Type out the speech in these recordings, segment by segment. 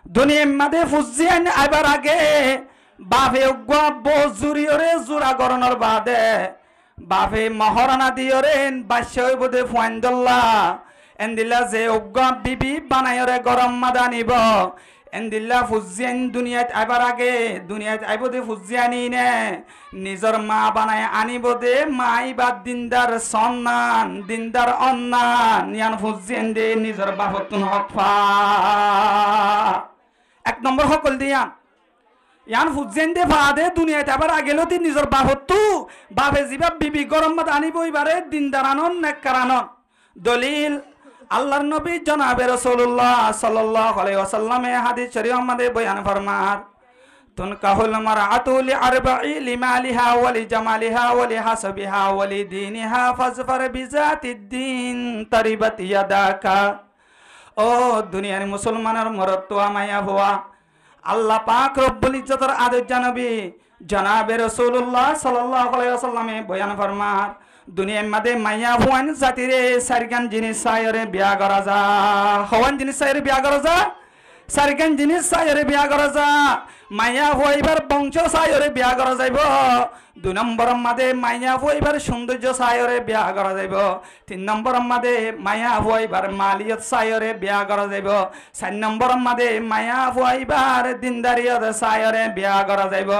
দুনিয়ার মাঝে ফুজিয়ান আইবার আগে বাপে উগ্গা বজুরিয়রে জোড়া গরণর বাদে বাপে মহারানা দিয়রে বাদশাহ বোধে ফুয়াইন্দল্লা এন্দিল্লা যে উগ্গা বিবি বানায়রে গরম মাদা নিব এন্দিল্লা ফুজিয়ান দুনিয়াত আইবার আগে দুনিয়াত আইব দে ফুজিয়ানি নে নিজর মা বানায় আনিব দে মাই বা দিনদার সন্নান দিনদার অন্নান ইয়ান ফুজিয়ান দে নিজর বাপতুন হকফা এক নম্বর সকল দিয়া ইয়ান ফুজিয়ান দে ফাদে দুনিয়াত আবার আগেলো তি নিজর বাপতু বাপে জিবা বিবি গরম মাদ আনিব ইবারে দিনদার আনন নেককারানন দলিল আল্লাহর নবী জনাবে রাসূলুল্লাহ সাল্লাল্লাহু আলাইহি ওয়াসাল্লামে হাদিস শরীফের মধ্যে বয়ান ফরমান তুনকাহুল মারআতু লিআরবা'i লিমালিহা ওয়া লিজামালিহা ওয়া লিহাসাবিহা ওয়া লিদীনিহা ফাজফার বিজাতিদ দ্বীন তারিবাত ইয়াদাকা ও দুনিয়ার মুসলমানের মরদ তো আমায়া হওয়া আল্লাহ পাক রব্বুল ইজ্জতের আদেশ জানাবি জনাবে রাসূলুল্লাহ সাল্লাল্লাহু আলাইহি ওয়াসাল্লামে বয়ান ফরমান দুনিয়ার মাঝে মাইয়া হওয়ান জাতিরে সারগান জিনিস সায়রে বিয়া করা যা হওয়ান জিনিস সায়রে বিয়া করা যা সারগান জিনিস সায়রে বিয়া করা যা মাইয়া হইবার বংশ সায়রে বিয়া করা যাইব দুই নম্বরের মাঝে মাইয়া হইবার সৌন্দর্য সায়রে বিয়া করা যাইব তিন নম্বরের মাঝে মাইয়া হইবার মালিয়ত সায়রে বিয়া করা যাইব চার নম্বরের মাঝে মাইয়া হইবার দিনদারিয়ত সায়রে বিয়া করা যাইব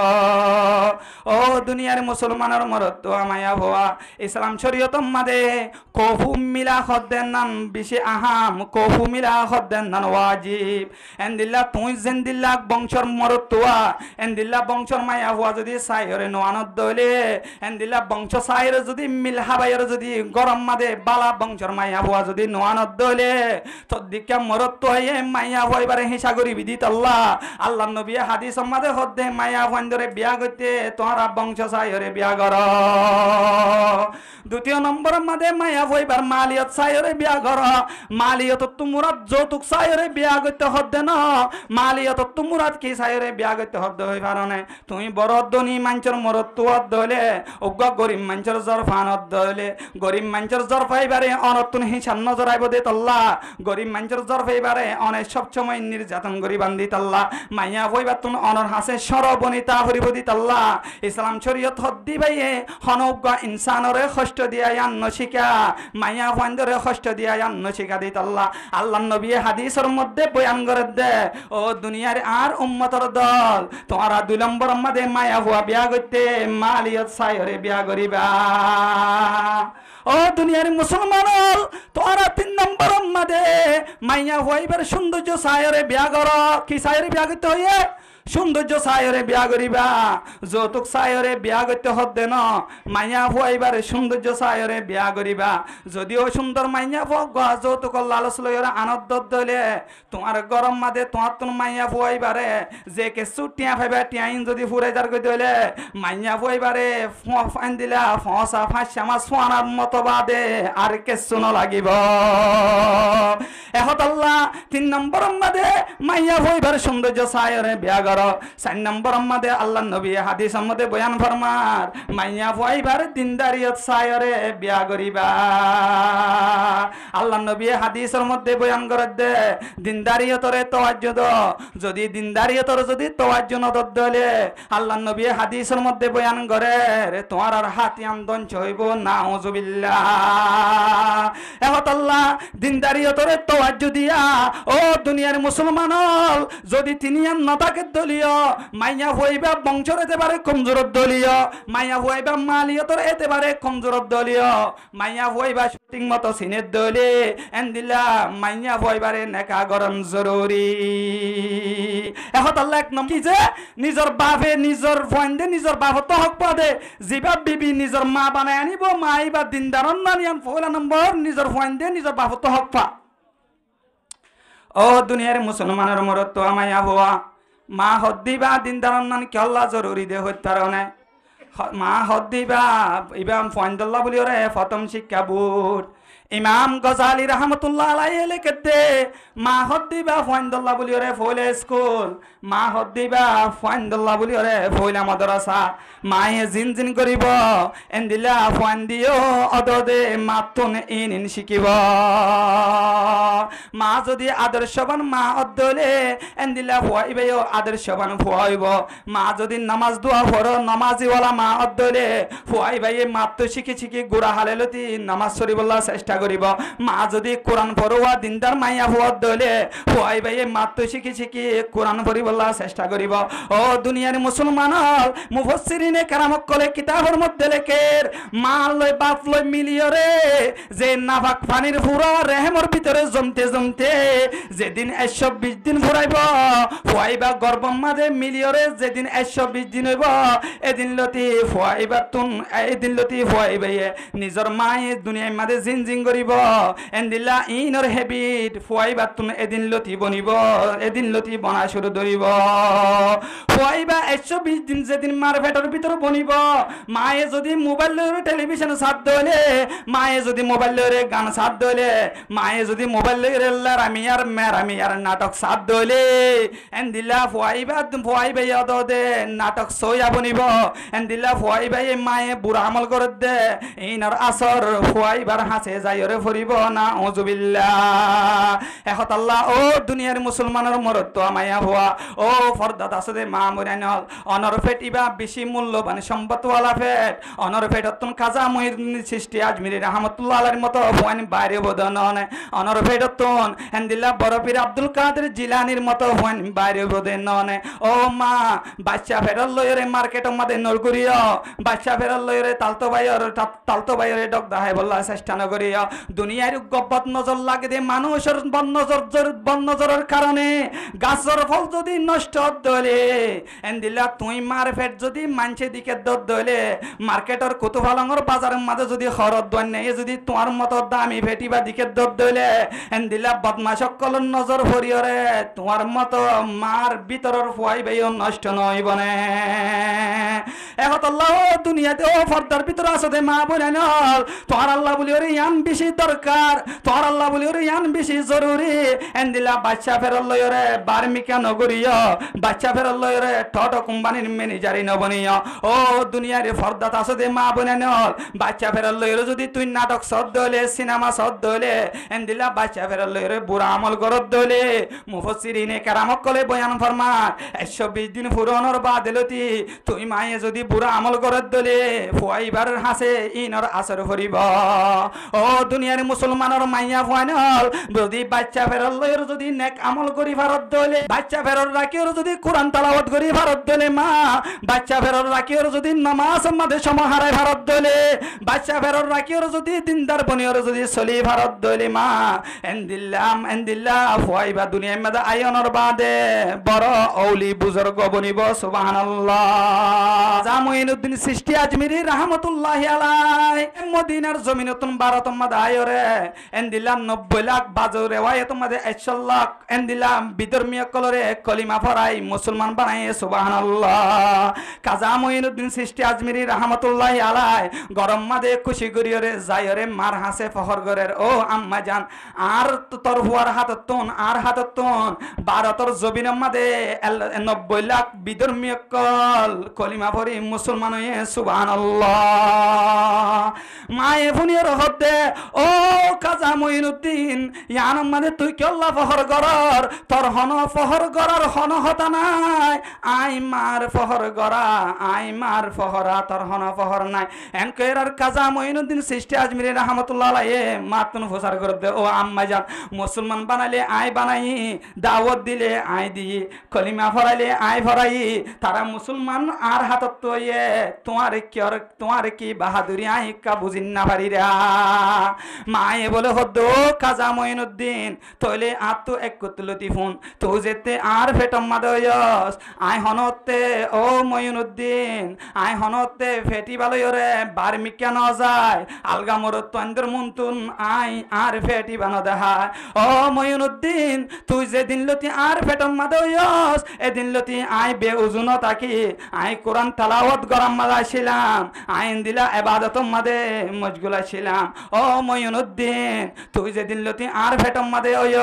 ও দুনিয়ার মুসলমানের মরদ মাইয়া হওয়া ইসলাম শরীয়তের মাঝে কফু মিলা খদ্দের নান বেশি আহাম কফু মিলা খদ্দের নান ওয়াজিব এন্দিল্লা তুই জেন্দিল্লা বংশর মরদ তোয়া এন্দিল্লা বংশর মাইয়া হওয়া যদি সায়রে নোয়ানত দলে এন্দিল্লা বংশ সায়রে যদি মিল হাবাইয়ের যদি গরম মাদে বালা বংশর মাইয়া হওয়া যদি নোয়ানত দলে তোর দিকে মরদ তো হয়ে মাইয়া হইবারে হিসা করি বিদিত আল্লাহ আল্লাহ নবী হাদিস মাদে হদ্দে মাইয়া হইন্দরে বিয়া করতে তোহারা বংশ সায়রে বিয়া কর দ্বিতীয় নম্বরের মাদে মাইয়া হইবার মালিয়ত সায়রে বিয়া কর মালিয়ত তোমরা যৌতুক সায়রে বিয়া করতে হদ্দে না মালিয়ত তোমরা কি সায়রে বিয়া করতে হদ্দে হই পারনে তুমি বড় ধনী মাঞ্চর মরদ তো হলে অজ্ঞ গরিব মাঞ্চর জরফান হলে গরিব মাঞ্চর জরফাইবারে অনতুন হিসান নজর আইব দে তল্লা গরিব মাঞ্চর জরফাইবারে অনেক সবসময় নির্যাতন করি বান্ধি তল্লা মাইয়া হইবার তুন অনর হাসে সরবনিতা হরিব দি তল্লা ইসলাম শরীয়ত হদ্দি বাইয়ে হনজ্ঞ ইনসানরে কষ্ট দিয়া আন্ন শিকা মাইয়া ফান্দরে কষ্ট দিয়া আন্ন শিকা দি তল্লা আল্লাহ নবী হাদিসের মধ্যে বয়ান করে দে ও দুনিয়ার আর উম্মতর দল তোমারা দুই নম্বর মধ্যে মায়া হুয়া বিয়া করতে মালিয়ত সায়রে বিয়া করিবা ও দুনিয়ার মুসলমান তোরা তিন নম্বর মধ্যে মাইয়া হইবার সৌন্দর্য সায়রে বিয়া কর কি সায়রে বিয়া করতে হইয়ে সৌন্দর্য সায়রে বিয়া করিবা যৌতুক সায়রে বিয়া করতে হদ্দে ন মাইয়া ফুয়াইবারে সৌন্দর্য সায়রে বিয়া করিবা যদিও সুন্দর মাইয়া ফুয়া যৌতুক লালচ লইরে আনন্দ দলে তোমার গরম মাদে তোমার তোর মাইয়া ফুয়াইবারে যে কেসু টিয়া ফাইবা টিয়াইন যদি ফুরে যার কই দলে মাইয়া ফুয়াইবারে ফাইন দিলা ফসা ফাঁসা মাছ ফোয়ানার মতো বাদে আর কেসু ন লাগিব এখন আল্লাহ তিন নম্বর মাদে মাইয়া ফুয়াইবার সৌন্দর্য সায়রে বিয়া চার নম্বর মধ্যে আল্লাহ নবী হাদিসের মধ্যে বয়ান ফরমার মাইয়া ফুয়াইবার দিনদারিয়ত সায়রে বিয়া করিবা আল্লাহ নবী হাদিসের মধ্যে বয়ান করে দে দিনদারিয়তরে তাওয়াজ্জুদ যদি দিনদারিয়তর যদি তাওয়াজ্জুদ নদ দলে আল্লাহ নবী হাদিসের মধ্যে বয়ান করে তোমার আর হাতিয়াম দঞ্চ হইব নাউজুবিল্লাহ এখন আল্লাহ দিনদারিয়তরে তাওয়াজ্জুদ দিয়া ও দুনিয়ার মুসলমান যদি তিনি নতাকে দলীয় মাইয়া হইবা বংশর এতেবারে কমজোর দলীয় মাইয়া হইবা মালিয়তর এতেবারে কমজোর দলীয় মাইয়া হইবা ঠিক মতো সিনের দলে এন্দিলা মাইয়া হইবারে নেকা গরম জরুরি এখন আল্লাহ এক নম্বর কি যে নিজর বাপে নিজর ফয়েন্দে নিজর বাপ তো হক পাদে জিবা বিবি নিজর মা বানায় আনিব মাই বা দিনদারন নানিয়ান পয়লা নম্বর নিজর ফয়েন্দে নিজর বাপ তো হক পা ও দুনিয়ার মুসলমানের মরদ তো আমায়া হওয়া মা হদ্দিবা দিনদারন নান কেল্লা জরুরি দে হত্যারণে মা হদ্দিবা ইবাম ফয়েন্দল্লাহ বলি ওরে প্রথম শিক্ষা বুট ইমাম গজালি রহমতুল্লাহ আলাইহি লিখতে মা হদ্দিবা ফাইন্দুল্লাহ বলি ওরে ফইলে স্কুল মা হদ্দিবা ফাইন্দুল্লাহ বলি ওরে ফইলা মাদ্রাসা মায়ে জিন জিন করিব এন্দিলা ফাইন দিও অদদে মাতুন ইন শিকিব মা যদি আদর্শবান মা অদলে এন্দিলা ফুয়াইবেও আদর্শবান ফুয়াইব মা যদি নামাজ দোয়া পড়ো নামাজিওয়ালা মা অদলে ফুয়াইবাই মাত্র শিখি শিখি গুড়া হালেলতি নামাজ শরীফুল্লাহ চেষ্টা করিব মা যদি কোরআন পড়ুয়া দিনদার মাইয়া ফুয়াদ দলে ফুয়াইবাই মাত্র শিখি শিখি কোরআন পড়িবল্লাহ চেষ্টা করিব ও দুনিয়ার মুসলমান মুফাসসিরিনে কেরামত কলে কিতাবের মধ্যে লেখের মা লই বাপ লই মিলিয়রে যে নাফাক পানির ফুরা রেহেমর ভিতরে জমতে জমতে যেদিন 120 দিন ফুরাইব ফুয়াইবা গর্ভর মাঝে মিলিয়রে যেদিন 120 দিন হইব এদিন লতি ফুয়াইবা তুন এদিন লতি ফুয়াইবাই নিজর মায়ে দুনিয়ার মাঝে জিনজিন করিব এন্দিলা ইনর হেবিট ফুয়াইবা তুন এদিন লতি বনিব এদিন লতি বনা শুরু ধরিব ফুয়াইবা 120 দিন যেদিন মার পেটের ভিতর বনিব মায়ে যদি মোবাইল লইরে টেলিভিশন সাথ দলে মায়ে যদি মোবাইল লইরে গান সাথ দলে মায়ে যদি মোবাইল লইরে লারামিয়ার মেরামিয়ার নাটক সাথ দলে এন্দিলা ফুয়াইবা দদে নাটক সইয়া বনিব এন্দিলা ফুয়াইবা মায়ে বুড়া আমল করে দে ইনার আসর ফুয়াইবার হাসে যাইরে ফরিব না উযুবিল্লাহ এখত আল্লাহ ও দুনিয়ার মুসলমানের মরত মায়া হওয়া ও ফরদাত আছে মা মরানল অনর ফেটিবা বেশি মূল্যবান সম্পদওয়ালা ফেট অনর ফেটতন কাজা মুহিউদ্দিন সৃষ্টি আজমিরি রহমাতুল্লাহ আলাইহির মতো হওয়ান বাইরে বদনন অনর ফেটতন এন্দিলা বরফির আব্দুল কাদের জিলানির মতো হওয়ান বাইরে বদনন ও মা বাচ্চা ফেরল লয়রে মার্কেটের মধ্যে নরগুরিয়া বাচ্চা ফেরল লয়রে তালতো বাইরে ডক দাহাই বল্লা চেষ্টা নগরিয়া দুনিয়ার গব্বত নজর লাগে দে মানুষের বন্নজরের কারণে গাছের ফল যদি নষ্ট দলে এন্দিলা তুই মার ফেট যদি মানছে দিকে দলে মার্কেটের কুতুফালঙ্গর বাজারের মাঝে যদি খরচ দোয়ান নেই যদি তোমার মতো দামি ফেটিবা দিকে দলে এন্দিলা বদমাশকলর নজর ভরিয়রে তোমার মতো মার ভিতরের ফুয়াই বেও নষ্ট নয় বনে এখন আল্লাহ দুনিয়াতে ও ফর্দার ভিতরে আছে দে মা বোনাল তোর আল্লাহ বলি ওরে ইয়ান বেশি দরকার তোর আল্লাহ বলি ওরে ইয়ান বেশি জরুরি এন্দিলা বাচ্চা ফেরল লয়রে বার্মিকা নগরীয় বাচ্চা ফেরল লয়রে টটো কোম্পানির ম্যানেজারি নবনীয় ও দুনিয়ার ফর্দাত আছে দে মা বোনাল বাচ্চা ফেরল লয়রে যদি তুই নাটক সদ দলে সিনেমা সদ দলে এন্দিলা বাচ্চা ফেরল লয়রে বুড়া আমল করত দলে মুফাসসিরিনে কেরামত কলে বয়ান ফরমান 120 দিন পুরনোর বাদলতি তুই মায়ে যদি বুড়া আমল করত দলে ফুয়াইবার হাসে ইনর আসর ভরিব ও দুনিয়ার মুসলমানের মাইয়া ফুয়ানল যদি বাচ্চা ফেরল লয়রে যদি নেক আমল করি ভারত দলে বাচ্চা ফেরল রাখিওর যদি কোরআন তেলাওয়াত করি ভারত দলে মা বাচ্চা ফেরল রাখিওর যদি নামাজ মাঝে সমাহারায় ভারত দলে বাচ্চা ফেরল রাখিওর যদি দিনদার বনিওর যদি চলি ভারত দলে মা এন্দিল্লা ফুয়াইবা দুনিয়ার মাঝে আয়নর বাদে বড় ঔলি বুজুর্গ বনিব সুবহানাল্লাহ জামুইনুদ্দিন সৃষ্টি আজমিরি রহমতুল্লাহি আলাইহি মদিনার জমিনতুন ভারতর মাঝে আয়রে এন্দিল্লা 90 লাখ বাজু রেওয়ায়াতের মাঝে 100 লাখ এন্দিল্লা বিধর্মীয় কলরে কলিমা পড়াই মুসলমান বানায় সুবহানাল্লাহ কাজা মুইনুদ্দিন সৃষ্টি আজমিরি রহমতুল্লাহি আলাইহি গরম মাঝে খুশি করিয়রে যায়রে মার হাসে ফখর করের ও আম্মা জান আর তোর হুয়ার হাততন আর হাততন ভারতের জমিনের মাঝে 90 লাখ বিধর্মীয় কলিমা পড়ি মুসলমান হয়ে সুবহানাল্লাহ মায়ে ফুনিয়র হতে ও কাজা মুইনুদ্দিন ইয়ান মানে তুই কেল্লা ফখর করার তোর হন ফখর করার হন হতা নাই আই মার ফখর করা আই মার ফখরা তোর হন ফখর নাই এনকেরার কাজা মুইনুদ্দিন সৃষ্টি আজমিরি রহমাতুল্লাহ আলাইহি মাতুন ফসার করে দে ও আম্মা জান মুসলমান বানালে আই বানাই দাওয়াত দিলে আই দি কলিমা ফরাইলে আই ফরাই তারা মুসলমান আর হাতত তো তোমার কি বাহাদুরি আই কা বুঝিন না পারিরা মায়ে বলে হদ কাজা মুইনুদ্দিন তইলে আত্ম এক কতলতি ফোন তো যেতে আর ফেটম মাদয়স I হনতে O Muinuddin I হনতে fatty বালয়রে বার্মিকা ন যায় আলগা মরত তন্দ্র মন্তুন আই আর ফেটি বানো দেখা ও মুইনুদ্দিন তুই যেদিন লতি আর ফেটম মাদয়স এদিন লতি আই বেউজুন তাকি আই কোরআন তেলাওয়াত গরম মাদা ছিলাম আইন দিলা ইবাদতম মাদে মশগুলা ছিলাম ও ময়নুদ্দিন তুই যেদিন লতি আর ফেটম মাদে ওয়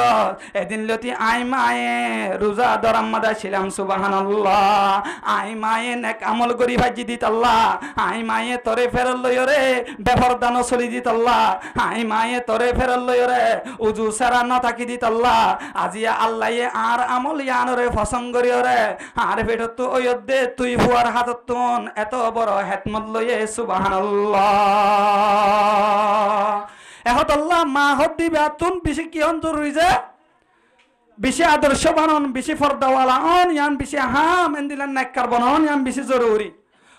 এদিন লতি আই মায়ে রোজা দরাম মাদা ছিলাম সুবহানাল্লাহ আই মায়ে নেক আমল করি ভাজি দিত আল্লাহ আই মায়ে তরে ফেরল লয় রে বেফরদান চলি দিত আল্লাহ আই মায়ে তরে ফেরল লয় রে উজু সারা ন থাকি দিত আল্লাহ আজিয়া আল্লাহে আর আমল ইয়ানরে ফসং করি রে আর ফেটত তো ওয়দে তুই ফুয়ার হাতত তুন এত বড় হেতমত লয়ে সুবহানাল্লাহ এহত আল্লাহ মা হদ দিবে তুন বেশি কি হন জরুরি যে বেশি আদর্শ বানন বেশি ফর্দাওয়ালা অন ইয়ান বেশি হাম এন্দিলান নাক্কার বানন ইয়ান বেশি জরুরি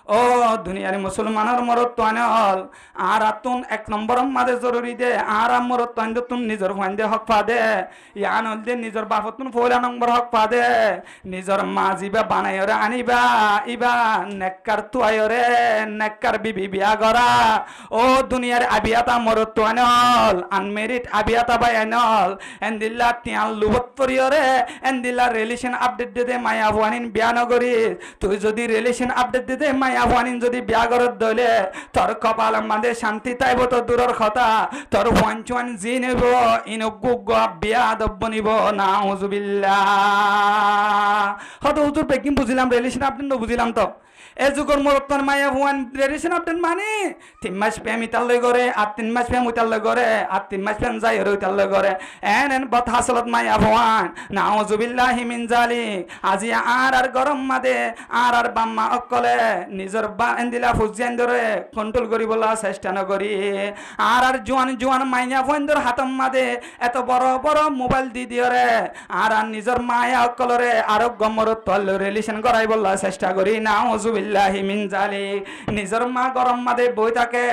ও দুনিয়ার মুসলমানের মরত তো আনল আর আতুন এক নম্বর মাঝে জরুরি দে আর মরত তো আনতে তুম নিজের ফাইন্দে হক পা দে ইয়ান হল দে নিজের বাপতুন পয়লা নম্বর হক পা দে নিজের মা জিবা বানাইরে আনিবা ইবা নেককার তো আয়রে নেককার বিবি বিয়া গরা ও দুনিয়ার আবিয়াতা মরত তো আনল আনমেরিড আবিয়াতা বাই আনল এন্দিল্লা তিয়াল লুবত পরিয়রে এন্দিল্লা রিলেশন আপডেট দে মায়া ওয়ানিন বিয়া নগরি তুই যদি রিলেশন আপডেট দে মায়া আফগানিন যদি বিয়াগরত দলে তোর কপাল মাঝে শান্তি তাইব তো দূরের কথা তোর পঞ্চওয়ান জি নেব ইনগুগ বিয়া দব্য নিব নাউজুবিল্লাহ হত হুজুর বেকিং বুঝিলাম রিলেশন আপনি বুঝিলাম তো এ যুগর মরতন মায়া ভুয়ান রিলেশন আপডেট মানে 3 মাস প্রেম ইতাল করে আর 3 মাস প্রেম উতাল করে আর 3 মাস প্রেম যাই হরে উতাল করে এন বত হাসলত মায়া ভুয়ান নাউজুবিল্লাহি মিন জালিক আজি আর গরম মাদে আর বাম্মা অকলে নিজর বা এন্দিলা ফুজিয়ান ধরে কন্ট্রোল করিবলা চেষ্টা নকরি আর জোয়ান মাইয়া ভুয়ানদের হাতম মাদে এত বড় বড় মোবাইল দি দিয়রে আর নিজর মায়া অকলরে আর গমরত তল রিলেশন করাই বলা চেষ্টা করি নাউজুবিল্লাহি মিন জালিক নিজর মা গরম মাদে বই থাকে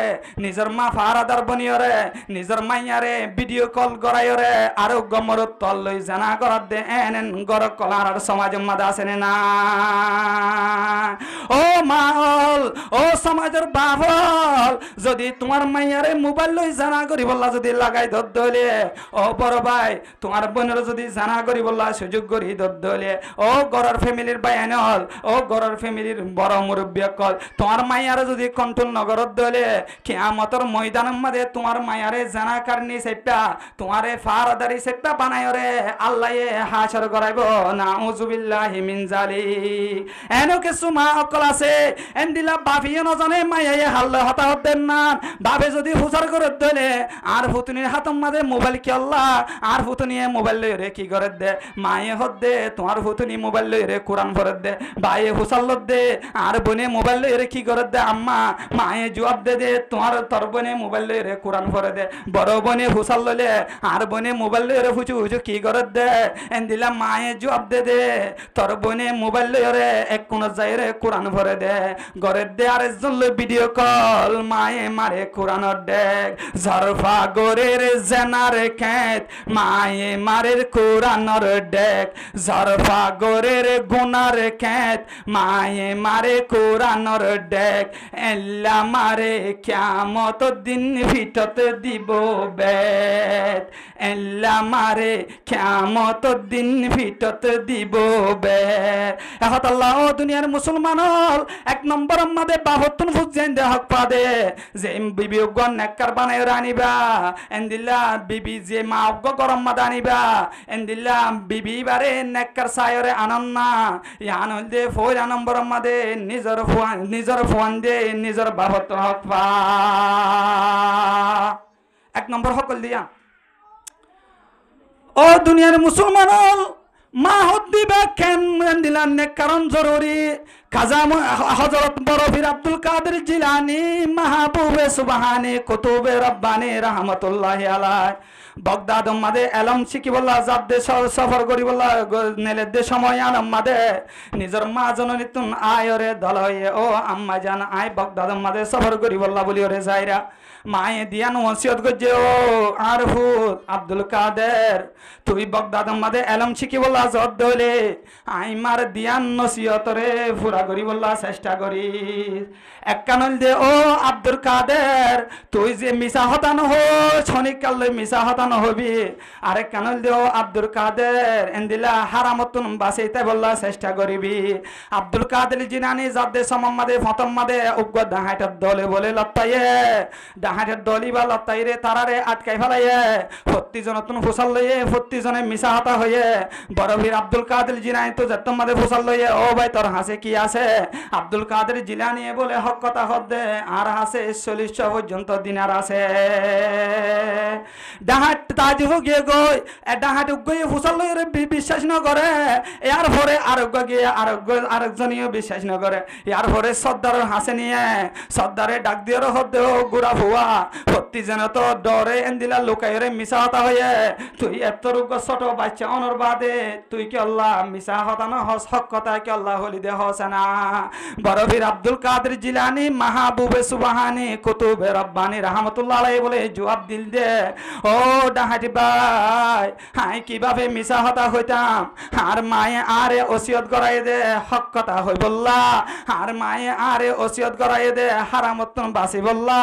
নিজর মা ফারাদার বনিয়রে নিজর মাইয়ারে ভিডিও কল করাইরে আর গমরত তল লই জানা করাত দে এন গর কলার সমাজ মাদে আছে না ও মাল ও সমাজের বাবল যদি তোমার মাইয়ারে মোবাইল লই জানা করি বললা যদি লাগাই দলে ও বড় ভাই তোমার বোনের যদি জানা করি বললা সুযোগ করি দলে ও গরর ফ্যামিলির বায়ানল ও গরর ফ্যামিলির বড় মুরব্বী কল তোমার মাইয়ারে যদি কন্ট্রোল নগরত দলে কিয়ামতের ময়দানের মধ্যে তোমার মাইয়ারে জানা কারণে সেটা তোমারে ফারাদারি সেটা বানায়রে আল্লাহে হাসর করাইব নাউজুবিল্লাহি মিন জালিক এনো কিছু মা অকল আছে এন্দিলা বাফিও নজানে মাইয়ায়ে হাল্লা হতাহত দেন না বাবে যদি হুসার করে দলে আর ফুতুনির হাতম মাঝে মোবাইল কি আল্লাহ আর ফুতুনিয়ে মোবাইল লই রে কি করে দে মায়ে হদ দে তোমার ফুতুনি মোবাইল লই রে কোরআন পড়ে দে ভাইয়ে হুসাল দে আর বনে মোবাইল লই রে কি করে দে আম্মা মায়ে জবাব দে দে তোমার তোর বনে মোবাইল লই রে কোরআন পড়ে দে বড় বনে হুসাল লইলে আর বনে মোবাইল লই রে ফুচু ফুচু কি করে দে এন্দিলা মায়ে জবাব দে দে তোর বনে মোবাইল লই রে এক কোন যাই রে কোরআন পড়ে দে গরের দে আর একজন লই ভিডিও কল মায়ে মারে কোরআনের ডেক জরফা গোরের জেনার খেত মায়ে মারের কোরআনের ডেক জরফা গোরের গুনার খেত মায়ে মারে কোরআনের ডেক এল্লা মারে কিয়ামত দিন ভিতত দিব বেত এল্লা মারে কিয়ামত দিন ভিতত দিব বেত এখন আল্লাহ ও দুনিয়ার মুসলমান হল এক নম্বর আমাদের বাহত্তর ফুজেন দে হক পাদে যে বিবি গন নেককার বানাই রানিবা এন্দিল্লা বিবি যে মা গরম মাদ আনিবা এন্দিল্লা বিবি বারে নেককার সায়রে আনন্না ইয়ান দে ফয়লা নম্বর মাদে নিজর ফোন দে নিজর বাহত্তর হক পা এক নম্বর হকল দিয়া ও দুনিয়ার মুসলমান হল মা হদ দিবা কেন দিলান নে কারণ জরুরি খাজা হযরত বরফির আব্দুল কাদের জিলানী মাহবুবে সুবহানী কুতুবে রব্বানী রাহমাতুল্লাহি আলাইহি বগদাদ মাদে এলম শিখি বললা যাবদে সফর করি বললা নেলে দে সময় আনম মাদে নিজর মা জননিতুন আয়রে দলয়ে ও আম্মা জান আই বগদাদ মাদে সফর করি বললা বলি ওরে যাইরা মায়ে দিয়ান ওসিয়ত গজে ও আরফুত আব্দুল কাদের তুই বগদাদ মাদে এলম শিখি বললা জদ দলে আই মার দিয়ান নসিয়ত রে পুরা করি বললা চেষ্টা করি এক কানল দে ও আব্দুল কাদের তুই যে মিছা হতান হো ছনিক কাল মিছা হতান হতানো হবি আরেক কানল দেও আব্দুল কাদের এন্দিলা হারামতুন বাঁচাইতে বললা চেষ্টা করিবি আব্দুল কাদের জিনানি যাদে সমাম্মাদে ফতম্মাদে উগ্র ডাহাইটার দলে বলে লত্তাইয়ে ডাহাইটার দলি বা লত্তাইরে তারারে আটকাই ফেলাইয়ে 40 জন নতুন ফুসাল লইয়ে 40 জনে মিশা হতা হয়ে বড় বীর আব্দুল কাদের জিনানি তো যত্তম্মাদে ফুসাল লইয়ে ও ভাই তোর হাসে কি আছে আব্দুল কাদের জিলানি বলে হক কথা হদ্দে আর হাসে 40 পর্যন্ত দিনার আছে ডাহাট তাজ গিয়ে গই ডাহাট গিয়ে ফুসাল লইয়ে বিশ্বাস ন করে এর পরে আরোগ্য গিয়ে আরেকজনীয় বিশ্বাস ন করে এর পরে সর্দারের হাসে নিয়ে সর্দারে ডাক দিয়ে হদ্দে গুড়া ভুয়া 40 জন তো ডরে এন্দিলা লুকাইরে মিশা হতা হয়ে তুই এত রোগ ছোট বাচ্চা অনর বাদে তুই কি আল্লাহ মিশা হতা না হস হক কথা কি আল্লাহ হলি দে হস না বড় বীর আব্দুল কাদের জিলানি মাহবুবে সুবহানি কুতুবে রব্বানি রাহমাতুল্লাহ আলাইহি বলে জবাব দিল দে ও ডাহাটি ভাই হাই কিভাবে মিশা হতা হইতাম আর মায়ে আরে ওসিয়ত করাই দে হক কথা হই বললা আর মায়ে আরে ওসিয়ত করাই দে হারামতন বাসি বললা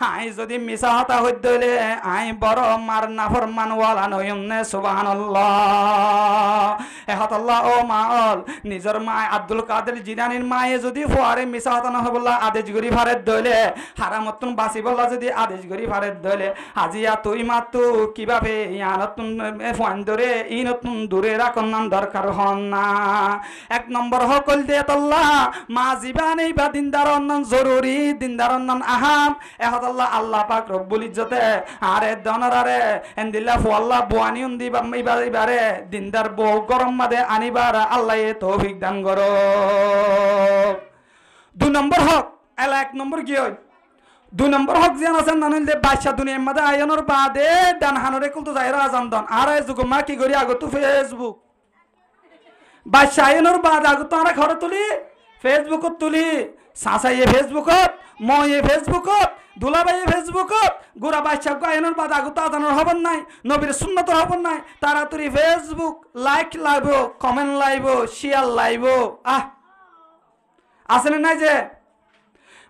হাই যদি মিশা হতা হইত দইলে আই বড় মার নাফরমান ওয়ালা নয়নে সুবহানাল্লাহ এহতাল্লাহ ও মাল নিজের মা আব্দুল কাদের জিলানির মায়ে যদি ফুয়ারে মিশা হতা না বললা আদেশ গরি ফারেত দইলে হারামতন বাসি বললা যদি আদেশ গরি ফারেত দইলে আজিয়া তুই মাতু কিভাবে ইয়ানতুন ফোন ধরে ই নতুন দূরে রাখন নাম দরকার হন না এক নম্বর হকল দে আল্লাহ মা জীবানি বা দিনদার অন্যান জরুরি দিনদার অন্যান আহাম এহতাল্লাহ আল্লাহ পাক রব্বুল ইজ্জতে আরে দনরারে এন্দিল্লা ফুয়াল্লাহ বুয়ানি উন্দি বারে দিনদার বউ গরম মাদে আনিবার আল্লাহ তৌফিক দান করো 2 নম্বর হক এলা 1 নম্বর কি হয় 2 নম্বর হক জিয়ান আছেন নানিল দে বাদশা দুনিয়ার মাদে আয়নর বাদে ডান হানরে কুলতো যাইরা আজান দন আর যুগমা কি করি আগত ফেসবুক বাদশা আয়নর বাদ আগত আমরা ঘরে তুলি ফেসবুকত তুলি সাসাইয়ে ফেসবুকত ময়ে ফেসবুকত দুলাবাইয়ে ফেসবুকত গোরা বাদশা আয়নর বাদ আগত আজানোর হবন নাই নবীর সুন্নতর হবন নাই তাড়াতাড়ি ফেসবুক লাইক লাইব কমেন্ট লাইব শেয়ার লাইব আসলে নাই যে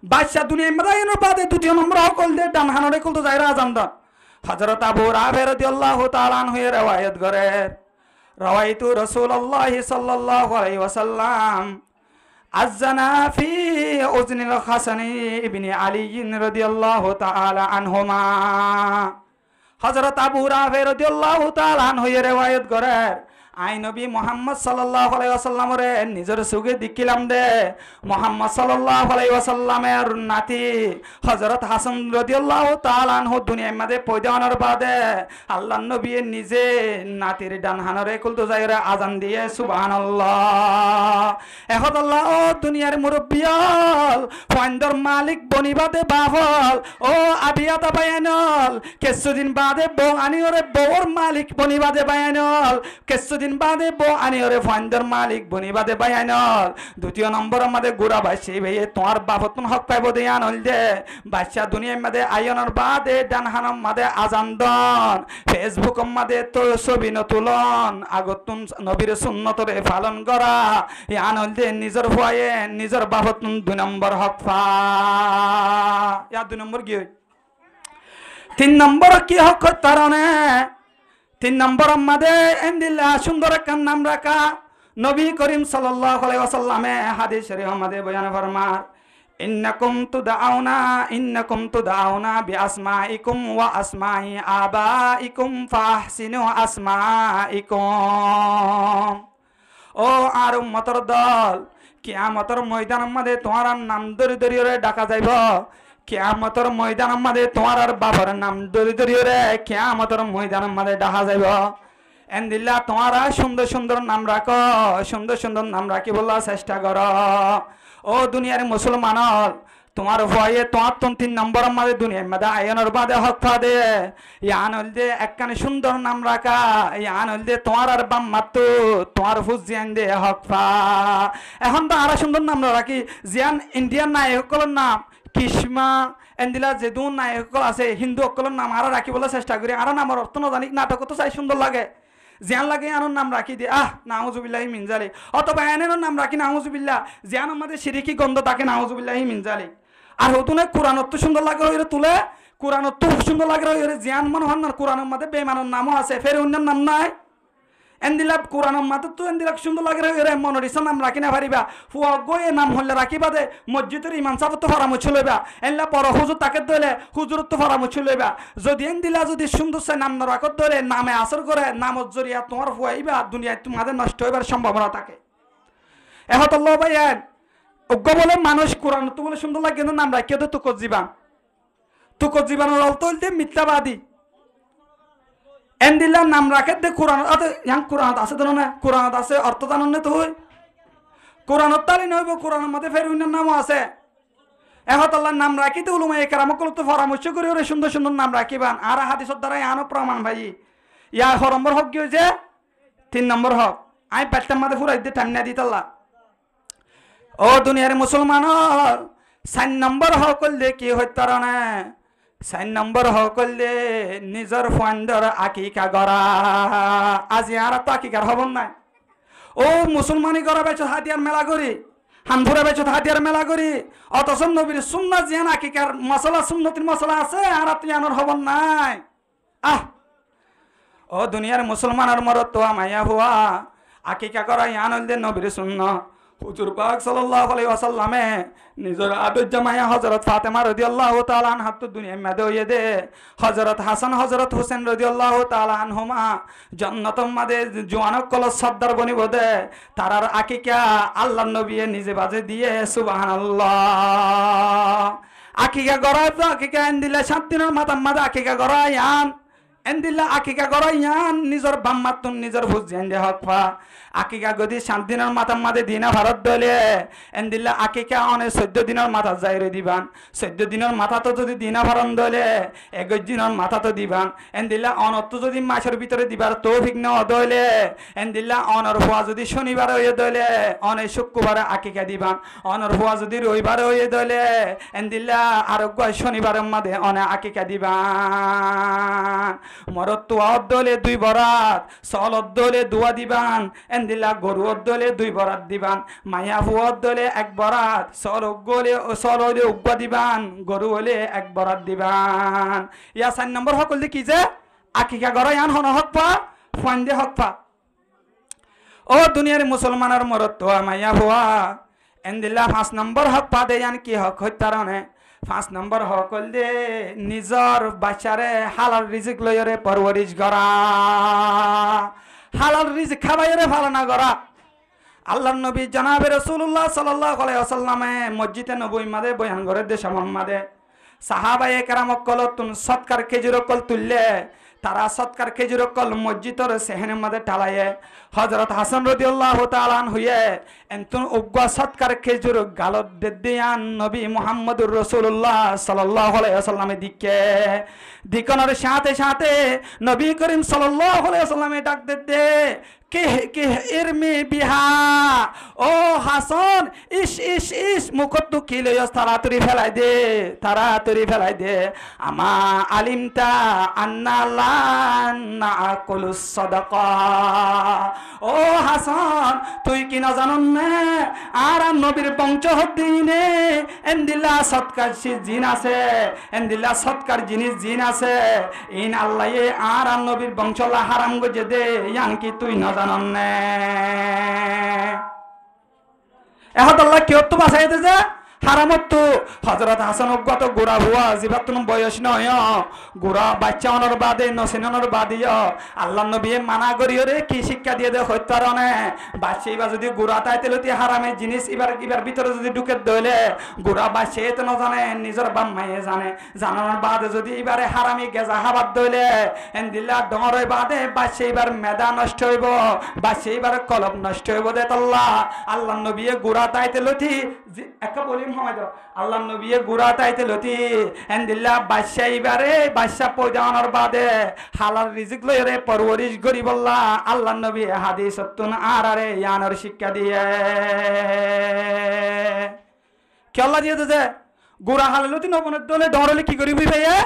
বাদশা দুনিয়ার মধ্যে আয়নর বাদে 2 নম্বর হকল দে ডান হানরে কুলতো যাইরা আজান দন হযরত আবু রাফি রাদিয়াল্লাহু তাআলা আনহু এর riwayat করে রাওয়াইতু রাসূলুল্লাহ সাল্লাল্লাহু আলাইহি ওয়াসাল্লাম আযানা ফি উজনিল হাসানি ইবনে আলী রাদিয়াল্লাহু তাআলা আনহুমা হযরত আবু রাফি রাদিয়াল্লাহু তাআলা আনহু এর riwayat করে আই নবী মুহাম্মদ সাল্লাল্লাহু আলাইহি ওয়াসাল্লামরে নিজের সুগে দেখিলাম দে মুহাম্মদ সাল্লাল্লাহু আলাইহি ওয়াসাল্লামের নাতি হযরত হাসান রাদিয়াল্লাহু তাআলা আনহু দুনিয়ার মধ্যে পয়দা হওয়ার বাদে আল্লাহর নবী নিজে নাতির ডান হানরে কুলতো যাইরা আজান দিয়ে সুবহানাল্লাহ এহদাল্লাহ ও দুনিয়ার মুরব্বিয়াল ফাইন্দর মালিক বনিবাদে বাহল ও আবিয়াতা বায়ানল কিছুদিন বাদে বউ আনিওরে বউর মালিক বনিবাদে বায়ানল কিছুদিন বাদে বউ আনিওরে ফাইন্দর মালিক বনিবাদে বায়ানল 2 নম্বর আমাদের গোরা বাসি ভাই তোমার বাপতন হক পাইব দে আনল দে বাদশা দুনিয়ার মধ্যে আয়নর বাদে ডান হানম মধ্যে আজান দন ফেসবুক মধ্যে তো ছবি নতুলন আগতুন নবীর সুন্নতরে পালন করা আনল দে নিজের ভয়ে নিজের বাপতন 2 নম্বর হক পা ইয়া 2 নম্বর কি 3 নম্বর কি হক তারনে 3 নম্বর মধ্যে এন্দিল্লা সুন্দর একটা নাম রাখা নবী করিম সাল্লাল্লাহু আলাইহি ওয়াসাল্লামে হাদিস শরীফ মধ্যে বয়ান ফরমার ইন্নাকুম তুদাউনা বিআসমাইকুম ওয়া আসমাই আবাইকুম ফাহসিনু আসমাইকুম ও আর উম্মতর দল কিয়ামতের ময়দানের মধ্যে তোমার নাম ধরে ধরে ডাকা যাইব কিয়ামতের ময়দানের মধ্যে তোমার আর বাবার নাম ধরে ধরে কিয়ামতের ময়দানের মধ্যে ডাকা যাইব এন্দিল্লা তোমারা সুন্দর সুন্দর নাম রাখো সুন্দর সুন্দর নাম রাখি বলার চেষ্টা করো ও দুনিয়ার মুসলমান তোমার ভয়ে তোমার 3 নম্বরের মধ্যে দুনিয়ার মধ্যে আয়নের বাদে হক পা দে ইয়ান হলদে একখানে সুন্দর নাম রাখা ইয়ান হলদে তোমার আর বাম মাত্র তোমার ফুজিয়ান দে হক পা এখন তো আরো সুন্দর নাম রাখি জিয়ান ইন্ডিয়ান নায়কগুলোর নাম কিসমা এন্দিলা যেদুন নায়কগুলো আছে হিন্দু সকলের নাম আরো রাখি বলার চেষ্টা করি আরো নামের অর্থ না জানি নাটক তো চাই সুন্দর লাগে জিয়ান লাগে আনোর নাম রাখি দিয়ে নাউজুবিল্লাহি মিন জালিক অথবা এনের নাম রাখি নাউজুবিল্লাহ জিয়ান আমাদের শিরিকি গন্ধ তাকে নাউজুবিল্লাহি মিন জালিক আর হতুনে কোরআন অত সুন্দর লাগে হইরে তুলে কোরআন তো সুন্দর লাগে রে জিয়ান মনে হন না কোরআনের মধ্যে বেমানের নামও আছে ফের অন্য নাম নাই এন্দিলা কোরআনের মধ্যে তো এন্দিলা সুন্দর লাগে রে মনোরিসা নাম রাখি না পারিবা ফুয়া গয়ে নাম হলে রাখিবা দে মসজিদের ইমাম সাহেব তো পরামর্শ লইবা এনলা বড় হুজুর তাকে দলে হুজুর তো পরামর্শ লইবা যদি এন্দিলা যদি সুন্দর সে নাম না রাখত দলে নামে আসর করে নামত জরিয়া তোমার ফুয়াইবা দুনিয়ায় তোমাদের নষ্ট হইবার সম্ভাবনা থাকে এহতল্লাহ ভাই অজ্ঞ বলে মানুষ কোরআন তো বলে সুন্দর লাগে কিন্তু নাম রাখিয়ে তো তুকত জীবান তুকত জীবানের অর্থ হইতে মিথ্যাবাদী এন্দিল্লা নাম রাখে দে কোরআন ইয়াং কোরআনত আছে জানো না কোরআনত আছে অর্থ জানো না তুই কোরআনত তালি নইব কোরআনের মধ্যে ফের অন্য নামও আছে এহতাল্লাহর নাম রাখিতে উলুমা একরামকল তো পরামর্শ করি ওরে সুন্দর সুন্দর নাম রাখিবান আর হাদিসের দ্বারা আনো প্রমাণ ভাই ইয়া হরম্বর হক কি হয়েছে 3 নম্বর হক আই পেটটার মধ্যে ফুরাই দিয়ে টাইম না দিতাল্লা ও দুনিয়ার মুসলমান 4 নম্বর হক করলে কি হইতার না 4 নম্বর হক করলে নিজের ফান্ডর আকিকা গড়া আজি আর তো আকিকার হবন নাই ও মুসলমানি গড়া বেচ হাতিয়ার মেলা করি হানফুরা বেচ হাতিয়ার মেলা করি অথচ নবীর সুন্নাত জিয়ান আকিকার মশলা সুন্নতির মশলা আছে আর তুই আনর হবন নাই ও দুনিয়ার মুসলমানের মরত তো মাইয়া হুয়া আকিকা করা ইয়ান হইল দে নবীর সুন্নাত হুজুর পাক সাল্লাল্লাহু আলাইহি ওয়াসাল্লামে নিজের আদর জামাইয়া হযরত ফাতেমা রাদিয়াল্লাহু তাআলা আনহা তো দুনিয়া মধ্যে হইয়ে দে হযরত হাসান হযরত হোসেন রাদিয়াল্লাহু তাআলা আনহুমা জান্নাতের মধ্যে জওয়ানক কল সর্দার বনিব দে তারার আকিকা আল্লাহর নবী নিজে বাজে দিয়ে সুবহানাল্লাহ আকিকা গড়ায় তো আকিকা এন্দিলা 7 দিনের মাথার মাঝে আকিকা গড়ায় আন এন্দিল্লা আকিকা গড়াইয়ান নিজের বাম্মাতুন নিজের ভুজিয়ান দে হকফা আকিকা গদি 7 দিনের মাথার মাঝে দিনা ভারত দলে এন্দিল্লা আকিকা অনে 14 দিনের মাথা যাইরে দিবান 14 দিনের মাথা তো যদি দিনা ভারত দলে 21 দিনের মাথা তো দিবান এন্দিল্লা অনত যদি মাসের ভিতরে দিবার তৌফিক না দলে এন্দিল্লা অনর হওয়া যদি শনিবার হয়ে দলে অনে শুক্রবারে আকিকা দিবান অনর হওয়া যদি রবিবার হয়ে দলে এন্দিল্লা আরোগ্য শনিবারের মাঝে অনে আকিকা দিবান মরত তো দলে 2 বরাত সলত দলে 2 দিবান এন্দিলা গরু দলে 2 বরাত দিবান মায়া হুয়া দলে 1 বরাত সললে উগ্বা দিবান গরু হলে 1 বরাত দিবান ইয়া 4 নম্বর হক হলে কি যে আকিকা গড়া ইয়ান হন হক পা ফান্দে হক পা ও দুনিয়ার মুসলমানের মরত তো মায়া হুয়া এন্দিলা 5 নম্বর হক পা দে ইয়ান কি হক হইতারনে 5 নম্বর হক দে নিজর বাচ্চারে হালাল রিজিক লয়রে পরওয়ারিশ করা হালাল রিজিক খাবাইরে ফালানা করা আল্লাহর নবী জনাবে রাসূলুল্লাহ সাল্লাল্লাহু আলাইহি ওয়াসাল্লামে মসজিদে নববী মাদে বয়ান করে দেশ মোহাম্মদে সাহাবায়ে কেরামক কল তুন সৎকার খেজুর কল তুললে তারা সৎকার খেজুর কল মসজিদের সেহনের মধ্যে ঢালায়ে হযরত হাসান রাদিয়াল্লাহু তাআলা আনহু এন্তুন উগ্গা সৎকার খেজুর গালত দেদিয়ান নবী মুহাম্মদুর রাসূলুল্লাহ সাল্লাল্লাহু আলাইহি ওয়াসাল্লামে দিকনের সাথে সাথে নবী করিম সাল্লাল্লাহু আলাইহি ওয়াসাল্লামে ডাক দে কে ইরমি বিহা ও হাসান ইস মুখত কি লইস তাড়াতাড়ি ফেলাই দে আমা আলিমতা আন্না লা নাকুলুস সাদাকা ও হাসান তুই কি না জানন না আর নবীর বংশ হদ্দিনে এন্দিল্লা সৎকার জিন আছে এন্দিল্লা সৎকার জিন আছে ইন আল্লাহ আর নবীর বংশ লা হারাম গজে দে ইয়ান কি তুই না জানন না এখন আল্লাহ কেউ তো বাঁচাইতে যে হারামত হযরত হাসান গত গোড়া হুয়া জিবাতুন বয়স নয় গোড়া বাচ্চা অনর বাদে নসিনর বাদিও আল্লাহ নবী মানা করিও রে কি শিক্ষা দিয়ে দে হত্যারনে বাচ্চা এবার যদি গোড়া তাইতেলতি হারামে জিনিস এবার ভিতরে যদি ঢুকে দইলে গোড়া বাচ্চা তো না জানে নিজের বাপ মায়ে জানে জানানোর বাদে যদি এবারে হারামি গেজা হাবাত দইলে এন্দিল্লা ডরে বাদে বাচ্চা এবার মেধা নষ্ট হইব বাচ্চা এবার কলব নষ্ট হইব দে আল্লাহ নবী গোড়া তাইতেলতি একা বলি আল্লাহ নবী গুড়া তাইতে লতি এন্দিল্লা বাদশাহ এবারে বাদশাহ পয়দানোর বাদে হালাল রিজিক লইরে পরওয়ারিশ গরিবল্লাহ আল্লাহ নবী হাদিস তুন আরে ইয়ানোর শিক্ষা দিয়ে কি আল্লাহ দিয়ে দে গুড়া হালালতি নবনের দলে ডরলে কি করিবি ভাইয়া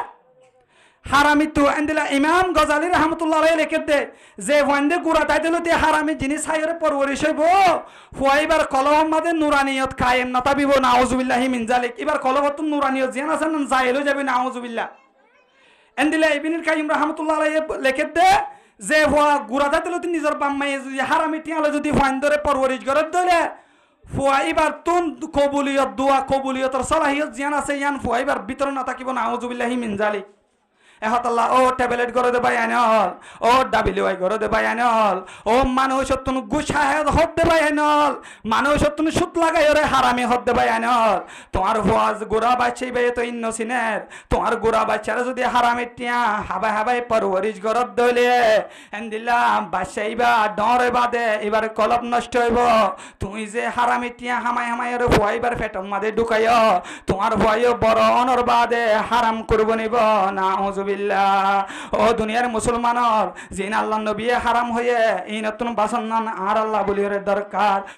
হারামি তো এন্দিলা ইমাম গজালি রহমতুল্লাহ আলাইহি লিখে দে যে ওয়ান্দে গুড়া তাইতেলতি হারামি জিনিস হাইরে পরওয়ারিশ হইব ফুয়াইবার কলম মাদে নুরানিয়ত কায়েম না তাবিব নাউজুবিল্লাহি মিন জালিক এবার কলবত নুরানিয়ত জিন আছেন জায়েল হয়ে যাবে নাউজুবিল্লাহ এন্দিলে ইবনুল কাইয়িম রাহমাতুল্লাহ আলাইহি লেখে দে যে হওয়া গুড়াদা দিলে নিজের বাম্মাই যদি হারামি টিয়ালে যদি ফাইন ধরে পরবরিশ গরত ধরে ফুয়াইবার তুন কবুলিয়ত দোয়া কবুলিয়তর সালাহিয়ত জিয়ান আছে ইয়ান ফুয়াইবার ভিতর না থাকিব না আউযুবিল্লাহি মিন জালিক এহতাল্লাহ ও ট্যাবলেট করে দে ভাই আনল ও ডাবিলিওয়াই করে দে ভাই আনল ও মানুষ তুন গুছাহেদ হদ দে ভাই আনল মানুষ তুন সুত লাগাই রে হারামি হদ দে ভাই আনল তোমার ভোয়াজ গোড়া বাচ্চাই ভাই তো ইন্নসিনের তোমার গোড়া বাচ্চারা যদি হারামি টিয়া হাবাই হাবাই পরওয়ারিশ গরত দইলে এন্দিল্লা বাচ্চাইবা ডরে বাদে এবার কলব নষ্ট হইব তুই যে হারামি টিয়া হামাই হামাই রে ভুয়াইবার ফেটম মাদে ঢুকাইও তোমার ভুয়াইও বড় অনর বাদে হারাম করব নিব না ও দুনিয়ার মুসলমানর জিন আল্লাহ নবী হারাম হয়ে এই নতুন বাসন আর আল্লাহ বলির দরকার